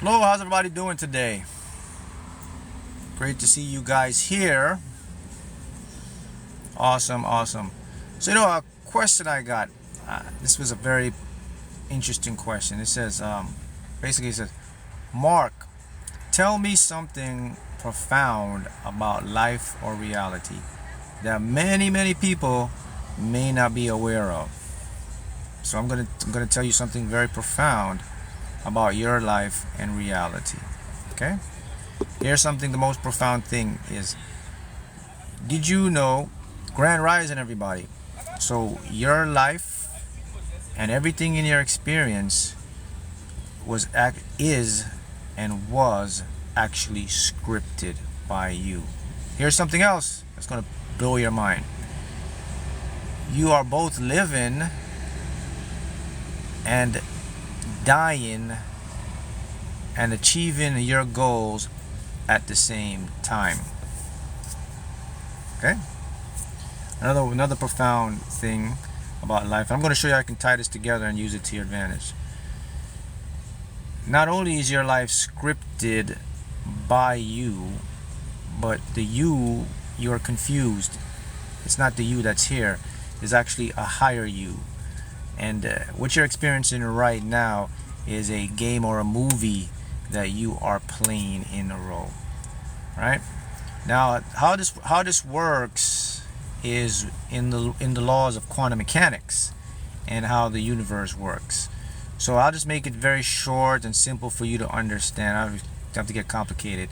Hello, how's everybody doing today? Great to see you guys here. Awesome, awesome. So, a question I got. This was a very interesting question. It says, basically, it says, Mark, tell me something profound about life or reality that many people may not be aware of. So, I'm gonna tell you something very profound about your life and reality. Okay? Here's something, the most profound thing is, did you know, Grand Rising everybody, so your life and everything in your experience is and was actually scripted by you. Here's something else that's going to blow your mind. You are both living and dying and achieving your goals at the same time. Okay? Another profound thing about life. I'm going to show you how I can tie this together and use it to your advantage. Not only is your life scripted by you, but the you're confused. It's not the you that's here. It's actually a higher you. And what you're experiencing right now is a game or a movie that you are playing in a role. Right? Now, how this works is in the laws of quantum mechanics and how the universe works. So I'll just make it very short and simple for you to understand. I don't have to get complicated.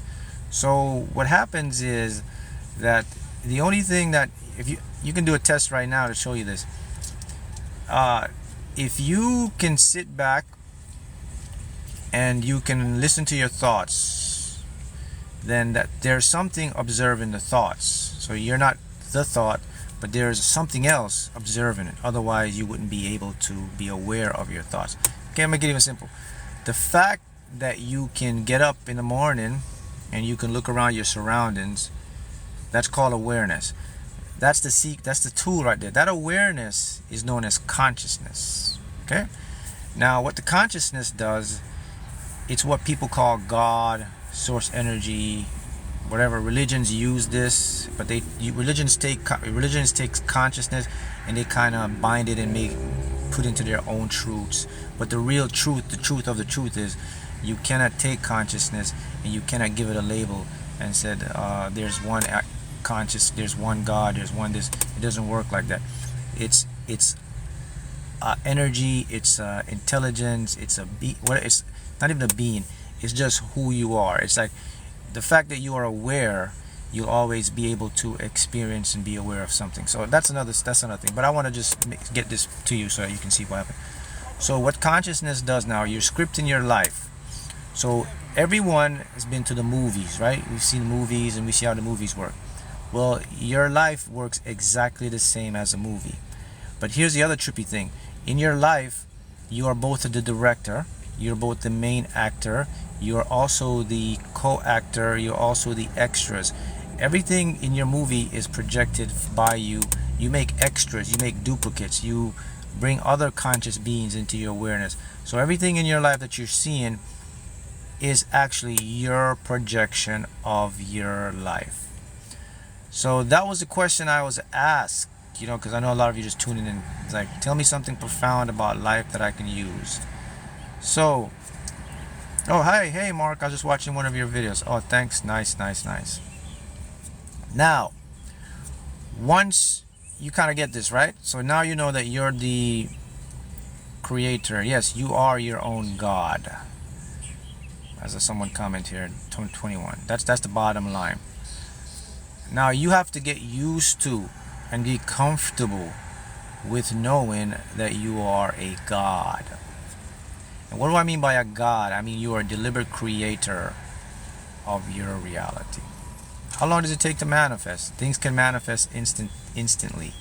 So what happens is that the only thing that, if you can do a test right now to show you this. If you can sit back and you can listen to your thoughts, then that there's something observing the thoughts. So you're not the thought, but there's something else observing it. Otherwise, you wouldn't be able to be aware of your thoughts. Okay, I'm gonna make it even simple. The fact that you can get up in the morning and you can look around your surroundings, that's called awareness. That's the tool right there. That awareness is known as consciousness. Okay? Now, what the consciousness does, it's what people call God, source energy, whatever. Religions use this, but religions take consciousness and they kind of bind it and put into their own truths. But the real truth, the truth of the truth, is you cannot take consciousness and you cannot give it a label and said there's one conscious, there's one God, there's one this. It doesn't work like that. It's energy, it's intelligence, it's it's not even a being. It's just who you are. It's like the fact that you are aware, you'll always be able to experience and be aware of something. So that's another thing. But I want to just get this to you so that you can see what happened. So what consciousness does now, you're scripting your life. So everyone has been to the movies, right? We've seen movies and we see how the movies work. Well, your life works exactly the same as a movie. But here's the other trippy thing. In your life, you are both the director, you're both the main actor, you're also the co-actor, you're also the extras. Everything in your movie is projected by you. You make extras, you make duplicates, you bring other conscious beings into your awareness. So everything in your life that you're seeing is actually your projection of your life. So that was the question I was asked, because I know a lot of you just tuning in. It's like, tell me something profound about life that I can use. So, oh, hey, Mark, I was just watching one of your videos. Oh, thanks, nice. Now, once you kind of get this, right? So now you know that you're the creator. Yes, you are your own God. As someone comment here, 21. That's the bottom line. Now you have to get used to and be comfortable with knowing that you are a God. And what do I mean by a God? I mean you are a deliberate creator of your reality. How long does it take to manifest? Things can manifest instantly.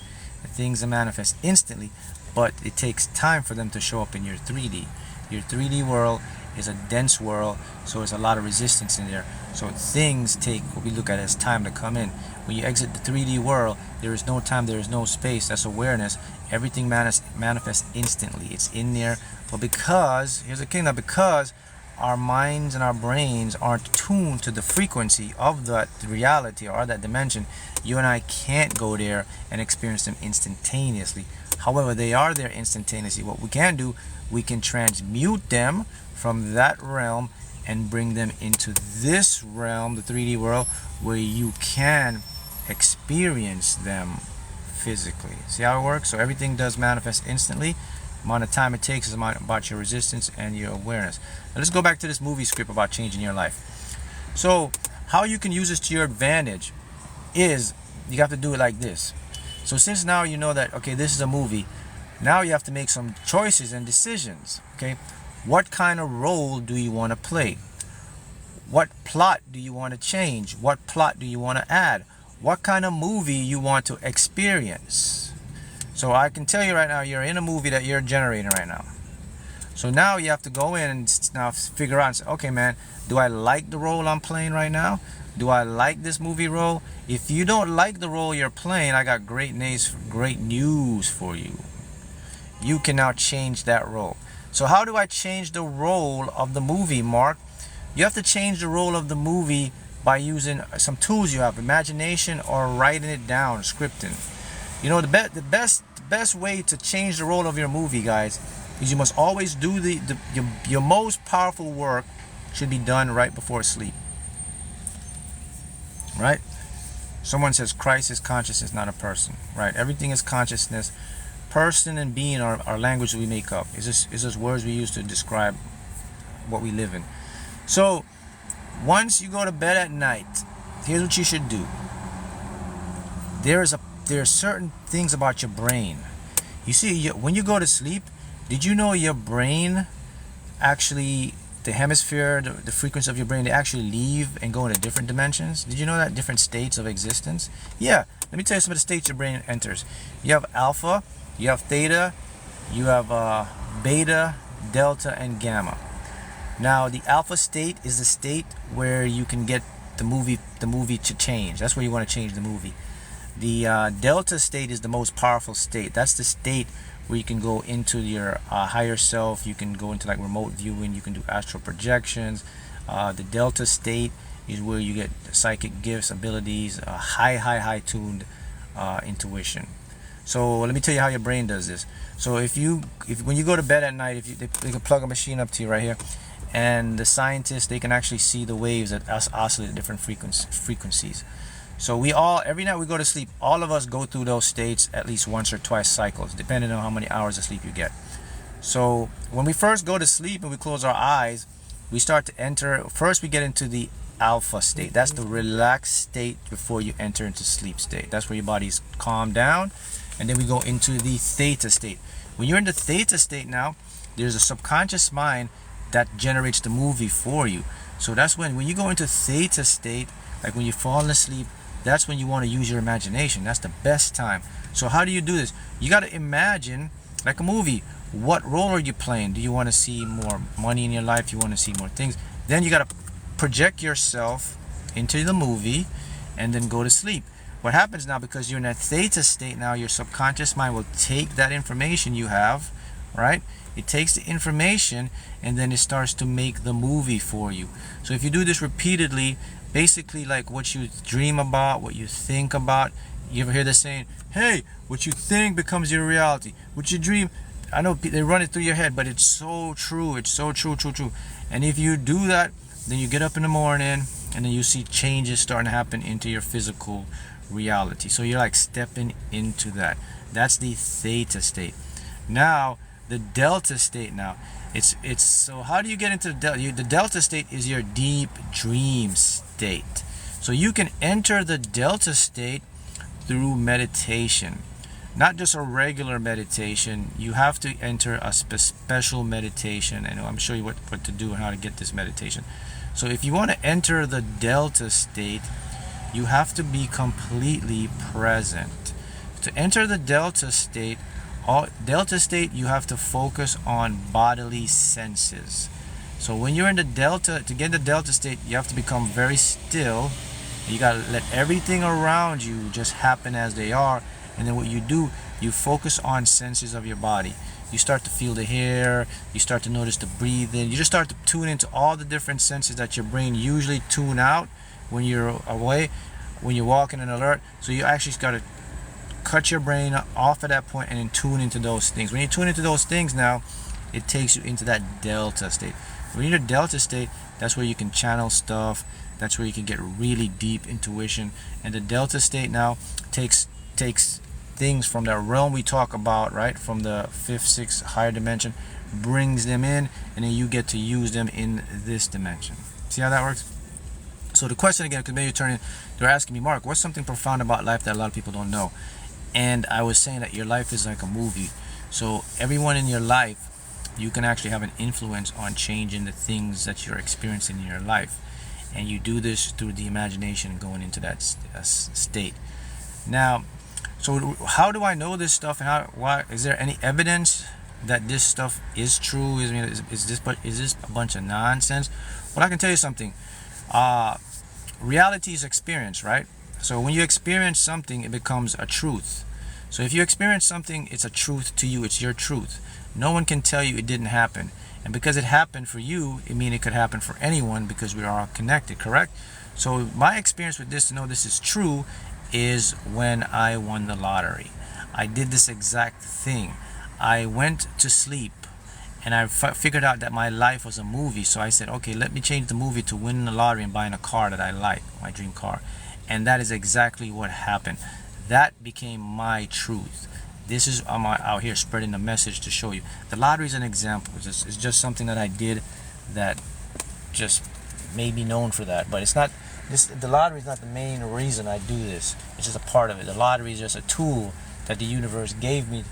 Things manifest instantly, but it takes time for them to show up in your 3D. Your 3D world is a dense world, so there's a lot of resistance in there. So things take what we look at as time to come in. When you exit the 3D world, there is no time, there is no space. That's awareness. Everything manifests instantly. It's in there. But because, here's the thing, because our minds and our brains aren't tuned to the frequency of that reality or that dimension, you and I can't go there and experience them instantaneously. However, they are there instantaneously. What we can do, we can transmute them from that realm and bring them into this realm, the 3D world, where you can experience them physically. See how it works? So everything does manifest instantly. The amount of time it takes is about your resistance and your awareness. Now let's go back to this movie script about changing your life. So how you can use this to your advantage is you have to do it like this. So since now you know that, okay, this is a movie, now you have to make some choices and decisions. Okay, what kind of role do you want to play? What plot do you want to change? What plot do you want to add? What kind of movie you want to experience? So I can tell you right now, you're in a movie that you're generating right now. So now you have to go in and now figure out and say, okay man, do I like the role I'm playing right now? Do I like this movie role? If you don't like the role you're playing, I got great news for you. You can now change that role. So how do I change the role of the movie, Mark? You have to change the role of the movie by using some tools you have, imagination or writing it down, scripting. You know, the best way to change the role of your movie, guys, is you must always do your most powerful work should be done right before sleep. Right? Someone says Christ is consciousness, not a person. Right? Everything is consciousness. Person and being are language we make up. It's just words we use to describe what we live in. So once you go to bed at night, here's what you should do. There are certain things about your brain. You see, when you go to sleep, did you know your brain actually, the hemisphere, the frequency of your brain, they actually leave and go into different dimensions? Did you know that? Different states of existence? Yeah. Let me tell you some of the states your brain enters. You have alpha, you have theta, you have beta, delta, and gamma. Now, the alpha state is the state where you can get the movie to change. That's where you want to change the movie. The delta state is the most powerful state. That's the state where you can go into your higher self. You can go into like remote viewing. You can do astral projections. The delta state is where you get psychic gifts, abilities, high tuned intuition. So let me tell you how your brain does this. So if when you go to bed at night, they can plug a machine up to you right here, and the scientists, they can actually see the waves that oscillate at different frequencies. So every night we go to sleep, all of us go through those states at least once or twice cycles, depending on how many hours of sleep you get. So when we first go to sleep and we close our eyes, we start to enter, first we get into the alpha state. That's the relaxed state before you enter into sleep state. That's where your body's calmed down. And then we go into the theta state. When you're in the theta state now, there's a subconscious mind that generates the movie for you. So that's when you go into theta state, like when you're falling asleep, that's when you want to use your imagination. That's the best time. So how do you do this? You got to imagine, like a movie, what role are you playing? Do you want to see more money in your life? Do you want to see more things? Then you got to project yourself into the movie and then go to sleep. What happens now, because you're in that theta state now, your subconscious mind will take that information you have, right? It takes the information and then it starts to make the movie for you. So if you do this repeatedly, basically like what you dream about, what you think about, you ever hear the saying, hey, what you think becomes your reality. What you dream, I know they run it through your head, but it's so true. It's so true. And if you do that, then you get up in the morning and then you see changes starting to happen into your physical reality. So you're like stepping into that. That's the theta state. Now the delta state, now it's so how do you get into the delta state? Is your deep dream state. So you can enter the delta state through meditation, not just a regular meditation. You have to enter a special meditation, and I'm show you what to do and how to get this meditation. So if you want to enter the delta state, you have to be completely present. To enter the delta state, you have to focus on bodily senses. So when you're in the delta, to get the delta state, you have to become very still. You got to let everything around you just happen as they are. And then what you do, you focus on senses of your body. You start to feel the hair, you start to notice the breathing, you just start to tune into all the different senses that your brain usually tune out when you're away, when you're walking and alert. So you actually got to cut your brain off at that point and then tune into those things. When you tune into those things now, it takes you into that delta state. When you're in a delta state, that's where you can channel stuff. That's where you can get really deep intuition. And the delta state now takes things from that realm we talk about, right, from the fifth, sixth, higher dimension, brings them in, and then you get to use them in this dimension. See how that works? So the question again, because maybe they're asking me, Mark, what's something profound about life that a lot of people don't know? And I was saying that your life is like a movie. So everyone in your life, you can actually have an influence on changing the things that you're experiencing in your life. And you do this through the imagination and going into that state. Now, so how do I know this stuff, and why is there any evidence that this stuff is true? Is this a bunch of nonsense? Well, I can tell you something. Reality is experience, right? So when you experience something, it becomes a truth. So if you experience something, it's a truth to you. It's your truth. No one can tell you it didn't happen. And because it happened for you, it means it could happen for anyone, because we are all connected, correct? So my experience with this, to know this is true, is when I won the lottery. I did this exact thing. I went to sleep and I figured out that my life was a movie. So I said, okay, let me change the movie to winning the lottery and buying a car that I like, my dream car. And that is exactly what happened. That became my truth. This is, I'm out here spreading the message to show you. The lottery is an example. It's just something that I did that just made me known for that. But it's not, the lottery is not the main reason I do this. It's just a part of it. The lottery is just a tool that the universe gave me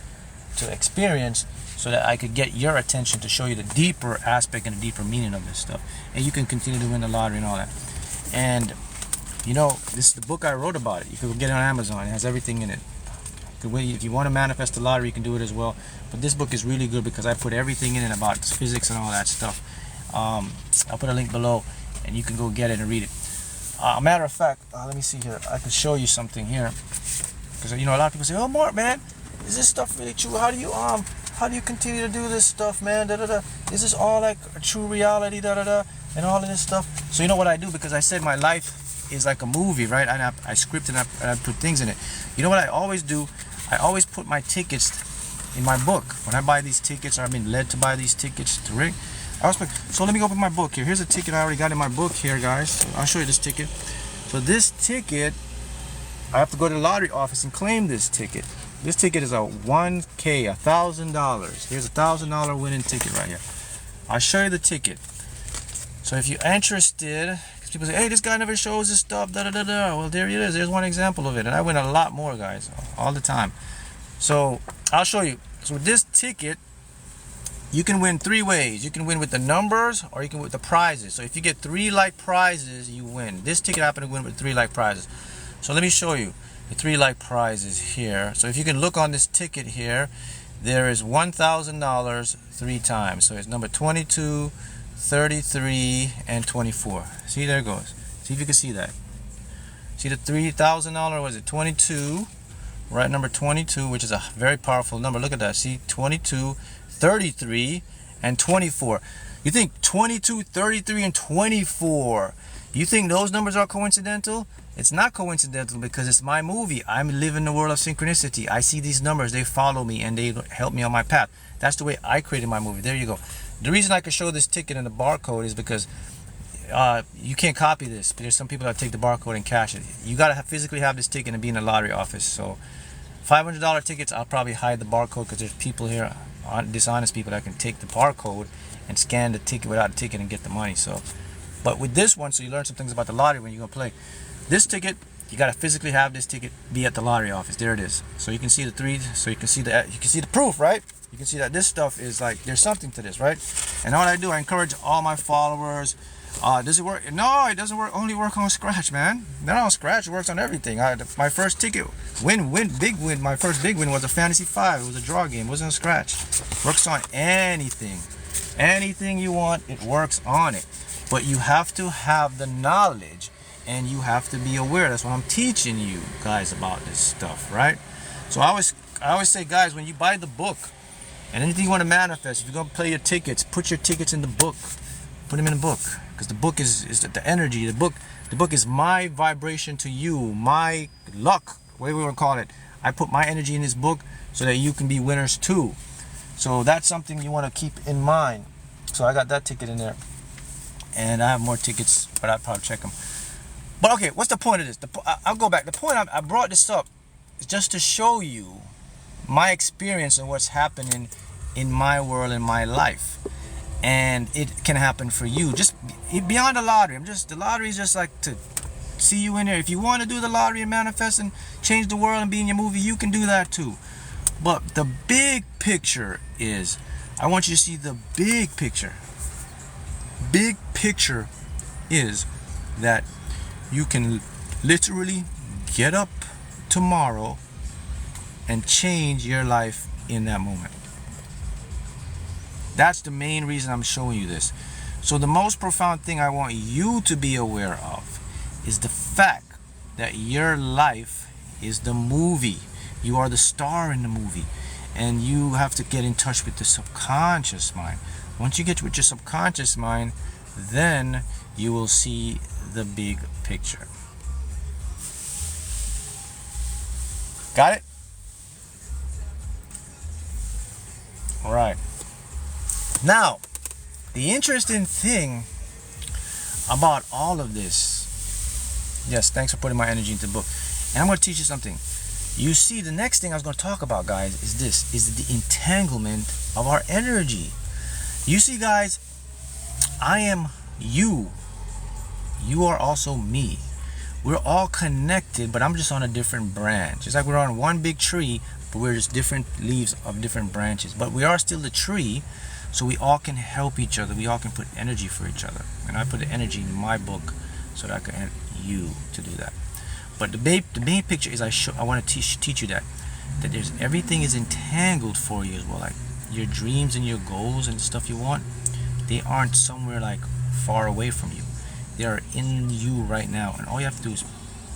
to experience, so that I could get your attention to show you the deeper aspect and the deeper meaning of this stuff. And you can continue to win the lottery and all that. And you know, this is the book I wrote about it. You can go get it on Amazon. It has everything in it. If you want to manifest the lottery, you can do it as well. But this book is really good because I put everything in it about physics and all that stuff. I'll put a link below, and you can go get it and read it. Matter of fact, let me see here. I can show you something here, because you know a lot of people say, "Oh, Mark, man, is this stuff really true? How do you continue to do this stuff, man? Da da da. Is this all like a true reality? Da da da, and all of this stuff." So you know what I do, because I said my life is like a movie, right? And I script and I put things in it. You know what I always do? I always put my tickets in my book. When I buy these tickets, or I've been led to buy these tickets to ring. So let me open my book here. Here's a ticket I already got in my book here, guys. So I'll show you this ticket. So this ticket, I have to go to the lottery office and claim this ticket. This ticket is a 1K, $1,000. Here's a $1,000 winning ticket right here. I'll show you the ticket. So if you're interested, because people say, hey, this guy never shows his stuff, da da da da. Well, there it is. There's one example of it. And I win a lot more, guys, all the time. So I'll show you. So with this ticket, you can win 3 ways. You can win with the numbers, or you can win with the prizes. So if you get 3 like prizes, you win. This ticket happened to win with 3 like prizes. So let me show you the 3 like prizes here. So if you can look on this ticket here, there is $1,000 3 times. So it's number 22, 33, and 24. See, there it goes. See if you can see that. See the $3,000, was it 22? Right, number 22, which is a very powerful number. Look at that. See, 22, 33, and 24. You think 22, 33, and 24, you think those numbers are coincidental? It's not coincidental, because it's my movie. I'm living in the world of synchronicity. I see these numbers, they follow me, and they help me on my path. That's the way I created my movie. There you go. The reason I can show this ticket and the barcode is because you can't copy this. But there's some people that take the barcode and cash it. You gotta physically have this ticket and be in a lottery office. So $500 tickets, I'll probably hide the barcode, because there's people here, dishonest people, that can take the barcode and scan the ticket without a ticket and get the money. So, but with this one, so you learn some things about the lottery when you go play. This ticket, you gotta physically have this ticket, be at the lottery office. There it is. So you can see the 3. So you can see the proof, right? You can see that this stuff is like, there's something to this, right? And all I do, I encourage all my followers. Does it work? No, it doesn't work. Only work on Scratch, man. Not on Scratch. It works on everything. My first ticket, big win. My first big win was a Fantasy 5. It was a draw game. It wasn't a Scratch. Works on anything. Anything you want, it works on it. But you have to have the knowledge, and you have to be aware. That's what I'm teaching you guys about this stuff, right? So I always say, guys, when you buy the book, And anything you want to manifest, if you're going to play your tickets, put your tickets in the book. Put them in the book. Because the book is the energy. The book is my vibration to you, my luck, whatever we want to call it. I put my energy in this book so that you can be winners too. So that's something you want to keep in mind. So I got that ticket in there. And I have more tickets, but I'll probably check them. But okay, what's the point of this? I'll go back. The point I brought this up is just to show you my experience and what's happening in my world, in my life. And it can happen for you. Just beyond the lottery. The lottery is just like to see you in there. If you want to do the lottery and manifest and change the world and be in your movie, you can do that too. But the big picture is, I want you to see the big picture. Big picture is that you can literally get up tomorrow and change your life in that moment. That's the main reason I'm showing you this. So the most profound thing I want you to be aware of is the fact that your life is the movie. You are the star in the movie. And you have to get in touch with the subconscious mind. Once you get with your subconscious mind, then you will see the big picture. Got it? All right. Now, the interesting thing about all of this, yes, thanks for putting my energy into the book. And I'm going to teach you something. You see, the next thing I was going to talk about, guys, is this, is the entanglement of our energy. You see, guys, I am you. You are also me. We're all connected, but I'm just on a different branch. It's like we're on one big tree, but we're just different leaves of different branches. But we are still the tree, so we all can help each other. We all can put energy for each other. And I put the energy in my book so that I can help you to do that. But the main picture is I want to teach you that there's everything is entangled for you as well. Like your dreams and your goals and the stuff you want, they aren't somewhere like far away from you. They are in you right now, and all you have to do is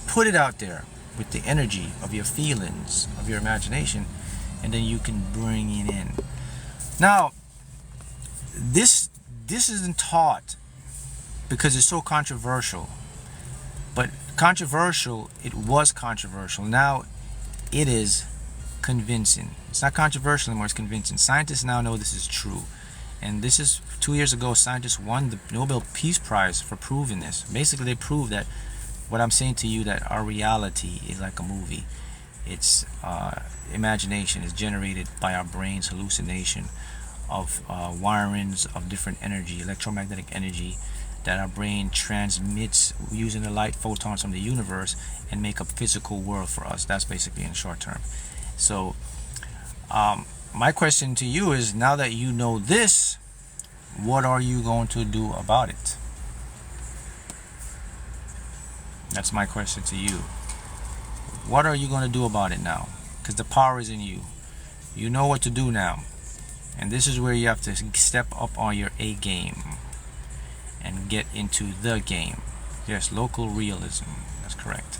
put it out there with the energy of your feelings, of your imagination, and then you can bring it in. Now, this isn't taught because it's so controversial. But controversial, it was controversial. Now it is convincing. It's not controversial anymore, it's convincing. Scientists now know this is true. And this is 2 years ago, scientists won the Nobel Peace Prize for proving this. Basically, they proved that what I'm saying to you, that our reality is like a movie. It's imagination is generated by our brain's hallucination of wirings of different energy, electromagnetic energy, that our brain transmits using the light photons from the universe and make a physical world for us. That's basically in short term. So my question to you is, now that you know this, what are you going to do about it? That's my question to you. What are you going to do about it now? Because the power is in you. You know what to do now. And this is where you have to step up on your A game and get into the game. Yes, local realism. That's correct.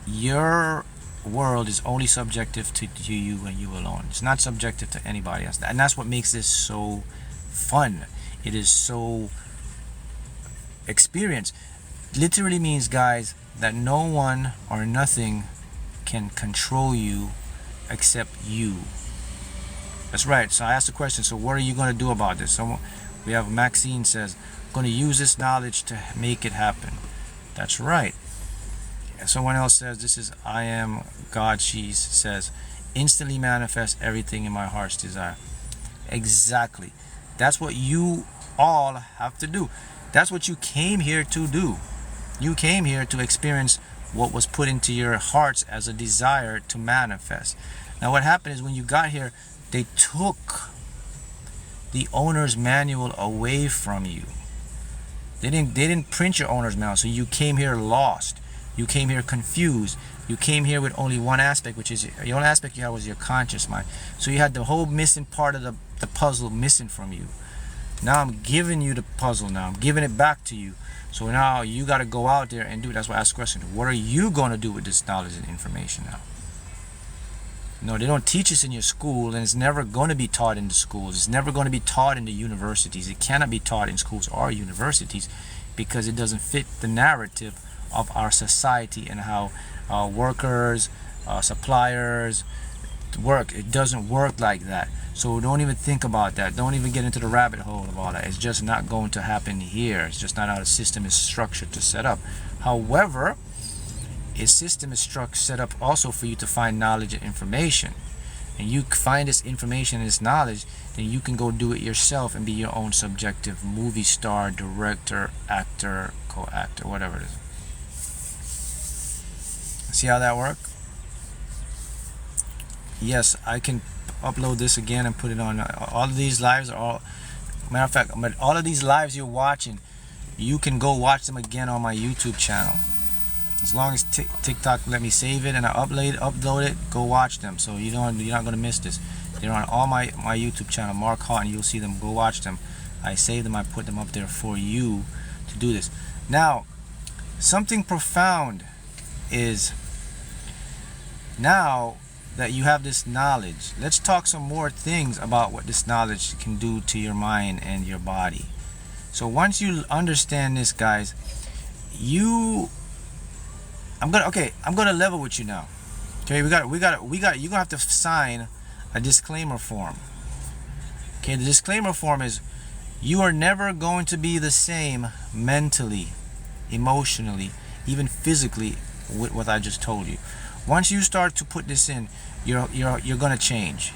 Your world is only subjective to you and you alone. It's not subjective to anybody else. And that's what makes this so fun. It is so experience. Literally means, guys, that no one or nothing can control you except you. That's right. So I asked the question, so what are you going to do about this? So we have Maxine says, I'm going to use this knowledge to make it happen. That's right. And someone else says, this is I am God. She says, instantly manifest everything in my heart's desire. Exactly. That's what you all have to do. That's what you came here to do. You came here to experience what was put into your hearts as a desire to manifest. Now what happened is, when you got here, they took the owner's manual away from you. They didn't print your owner's manual, so you came here lost. You came here confused. You came here with only one aspect, which is the only aspect you had was your conscious mind. So you had the whole missing part of the puzzle missing from you. Now I'm giving you the puzzle now. I'm giving it back to you. So now you got to go out there and do it. That's why I asked the question. What are you going to do with this knowledge and information now? No, they don't teach this in your school, and it's never going to be taught in the schools. It's never going to be taught in the universities. It cannot be taught in schools or universities because it doesn't fit the narrative of our society and how workers, suppliers work. It doesn't work like that. So don't even think about that. Don't even get into the rabbit hole of all that. It's just not going to happen here. It's just not how the system is structured to set up. However, a system is set up also for you to find knowledge and information. And you find this information and this knowledge, then you can go do it yourself and be your own subjective movie star, director, actor, co-actor, whatever it is. See how that works? Yes, I can upload this again and put it on. All of these lives are all, matter of fact, but all of these lives you're watching, you can go watch them again on my YouTube channel. As long as TikTok let me save it and I upload it, go watch them. So you're not gonna miss this. They're on all my YouTube channel, Mark Haughton. You'll see them. Go watch them. I save them. I put them up there for you to do this. Now, something profound is, now that you have this knowledge, let's talk some more things about what this knowledge can do to your mind and your body. So once you understand this, guys, I'm gonna level with you now. Okay, you're gonna have to sign a disclaimer form. Okay, the disclaimer form is you are never going to be the same mentally, emotionally, even physically with what I just told you. Once you start to put this in, you're gonna change.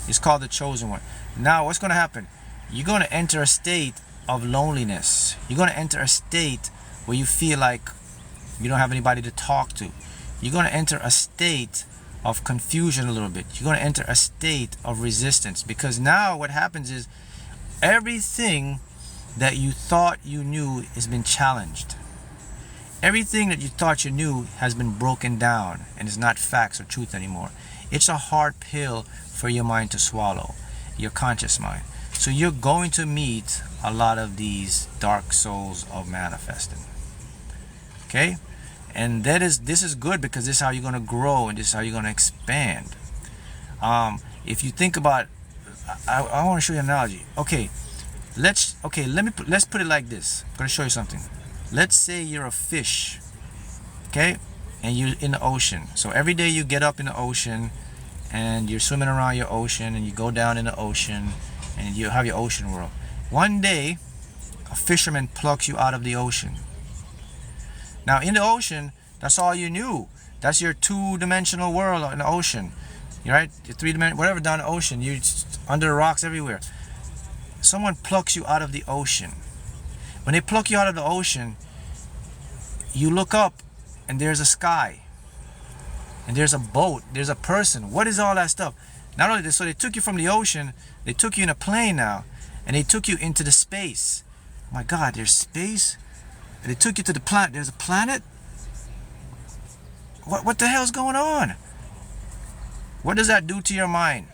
It's called the chosen one. Now what's gonna happen? You're gonna enter a state of loneliness. You're gonna enter a state where you feel like you don't have anybody to talk to. You're going to enter a state of confusion a little bit. You're going to enter a state of resistance, because now what happens is everything that you thought you knew has been challenged. Everything that you thought you knew has been broken down and is not facts or truth anymore. It's a hard pill for your mind to swallow, your conscious mind. So you're going to meet a lot of these dark souls of manifesting. Okay, and this is good, because this is how you're going to grow and this is how you're going to expand. If you think about, I want to show you an analogy. Okay, let's put it like this. I'm going to show you something. Let's say you're a fish, okay, and you're in the ocean. So every day you get up in the ocean and you're swimming around your ocean, and you go down in the ocean and you have your ocean world. One day a fisherman plucks you out of the ocean. Now in the ocean, that's all you knew. That's your two-dimensional world in the ocean. Right? Your three-dimensional, whatever, down the ocean. You're under the rocks everywhere. Someone plucks you out of the ocean. When they pluck you out of the ocean, you look up and there's a sky. And there's a boat. There's a person. What is all that stuff? Not only this, so they took you from the ocean, they took you in a plane now, and they took you into the space. Oh my God, there's space? And they took you to the planet. There's a planet? What the hell's going on? What does that do to your mind?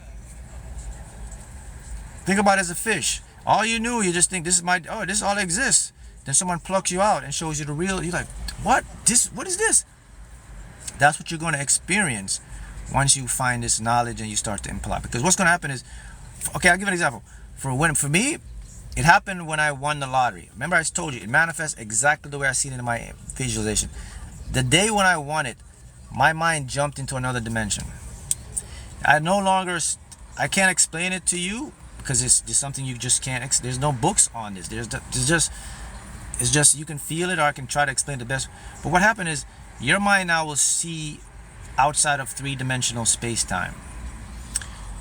Think about it as a fish. All you knew, you just think this is all exists. Then someone plucks you out and shows you the real. You're like, what is this? That's what you're going to experience once you find this knowledge and you start to imply. Because what's going to happen is, okay, I'll give an example. For me, it happened when I won the lottery. Remember, I told you, it manifests exactly the way I see it in my visualization. The day when I won it, my mind jumped into another dimension. I can't explain it to you, because it's just something you just can't. There's no books on this. It's just you can feel it, or I can try to explain the best. But what happened is, your mind now will see outside of three-dimensional space-time.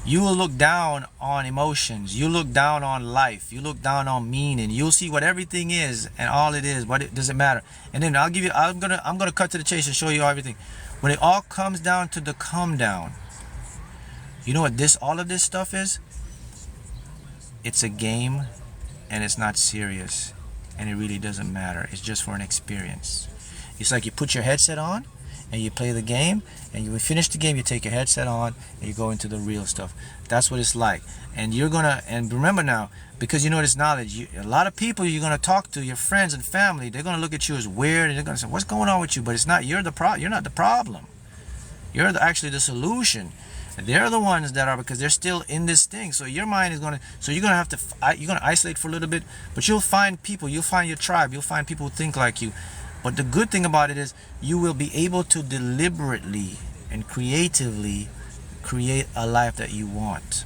You will look down on emotions. You look down on life. You look down on meaning. You'll see what everything is and all it is. What it doesn't matter. And then I'm gonna cut to the chase and show you everything. When it all comes down to the come down, you know what all of this stuff is? It's a game, and it's not serious, and it really doesn't matter. It's just for an experience. It's like you put your headset on and you play the game, and you finish the game, you take your headset on and you go into the real stuff. That's what it's like. And and remember now, because you know this knowledge, a lot of people you're gonna talk to, your friends and family, they're gonna look at you as weird, and they're gonna say, what's going on with you? But it's not, you're not the problem. You're actually the solution. They're the ones that are, because they're still in this thing. So your mind is gonna, so you're gonna have to, you're gonna isolate for a little bit, but you'll find people, you'll find your tribe, you'll find people who think like you. But the good thing about it is you will be able to deliberately and creatively create a life that you want.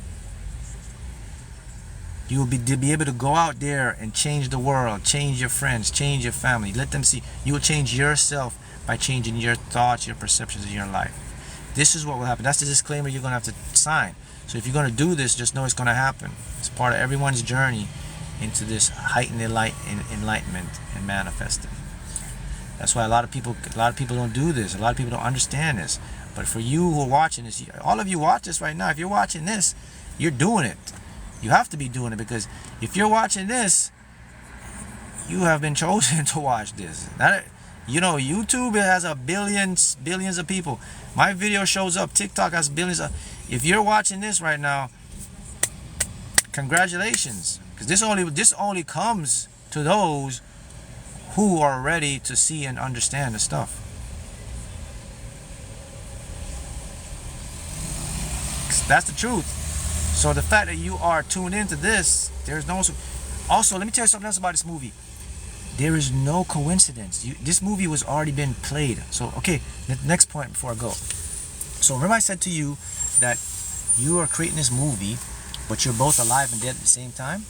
You will be able to go out there and change the world, change your friends, change your family. Let them see. You will change yourself by changing your thoughts, your perceptions of your life. This is what will happen. That's the disclaimer you're going to have to sign. So if you're going to do this, just know it's going to happen. It's part of everyone's journey into this heightened enlightenment and manifesting. That's why a lot of people don't do this. A lot of people don't understand this. But for you who are watching this, all of you watch this right now. If you're watching this, you're doing it. You have to be doing it, because if you're watching this, you have been chosen to watch this. You know, YouTube has billions of people. My video shows up. TikTok has billions of. If you're watching this right now, congratulations, because this only comes to those who are ready to see and understand the stuff. That's the truth. So the fact that you are tuned into this, there's no. Also, let me tell you something else about this movie. There is no coincidence. This movie was already been played. So, okay, the next point before I go. So remember I said to you that you are creating this movie, but you're both alive and dead at the same time?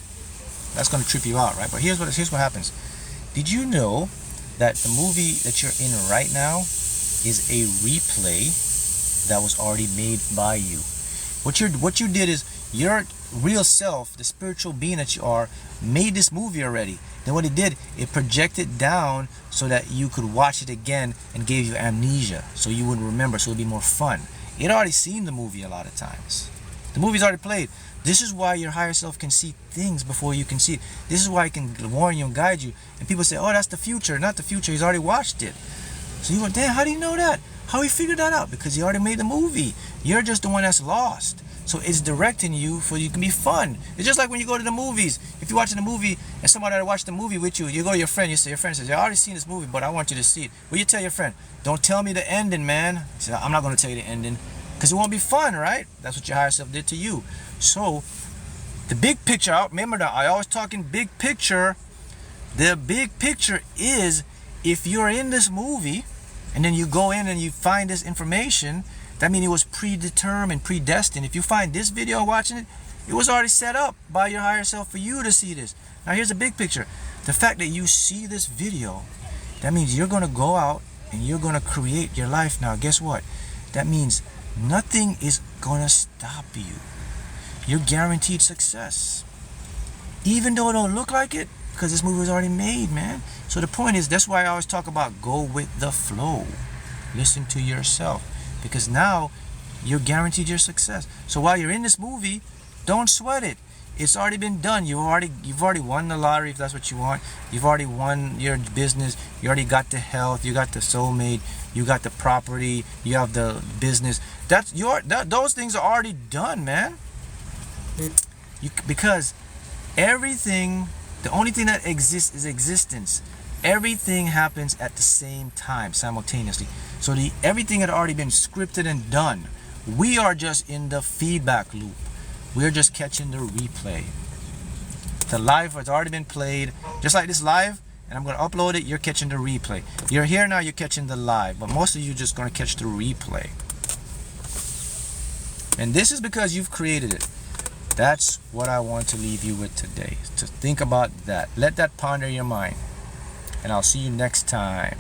That's going to trip you out, right? But here's what happens. Did you know that the movie that you're in right now is a replay that was already made by you? What you did is, your real self, the spiritual being that you are, made this movie already. Then what it did, it projected down so that you could watch it again and gave you amnesia, so you wouldn't remember, so it'd be more fun. It already seen the movie a lot of times. The movie's already played. This is why your higher self can see things before you can see it. This is why it can warn you and guide you. And people say, oh, that's the future. Not the future. He's already watched it. So you went, damn, how do you know that? How he figured that out? Because he already made the movie. You're just the one that's lost. So it's directing you for you can be fun. It's just like when you go to the movies. If you're watching a movie and somebody that watched the movie with you, you go to your friend, your friend says, I already seen this movie, but I want you to see it. Well, you tell your friend, don't tell me the ending, man. He said, I'm not going to tell you the ending, because it won't be fun, right? That's what your higher self did to you. So the big picture, remember that I always talking big picture. The big picture is, if you're in this movie and then you go in and you find this information, that means it was predetermined, predestined. If you find this video watching it, it was already set up by your higher self for you to see this. Now here's the big picture. The fact that you see this video, that means you're going to go out and you're going to create your life. Now guess what? That means nothing is going to stop you. You're guaranteed success. Even though it don't look like it, because this movie was already made, man. So the point is, that's why I always talk about go with the flow. Listen to yourself. Because now you're guaranteed your success. So while you're in this movie, don't sweat it. It's already been done. You've already won the lottery, if that's what you want. You've already won your business. You already got the health. You got the soulmate. You got the property. You have the business. Those things are already done, man. Because everything, the only thing that exists is existence. Everything happens at the same time, simultaneously. So everything had already been scripted and done. We are just in the feedback loop. We're just catching the replay. The live has already been played, just like this live, and I'm going to upload it. You're catching the replay. You're here now, you're catching the live, but most of you are just going to catch the replay. And this is because you've created it. That's what I want to leave you with today. To think about that. Let that ponder your mind. And I'll see you next time.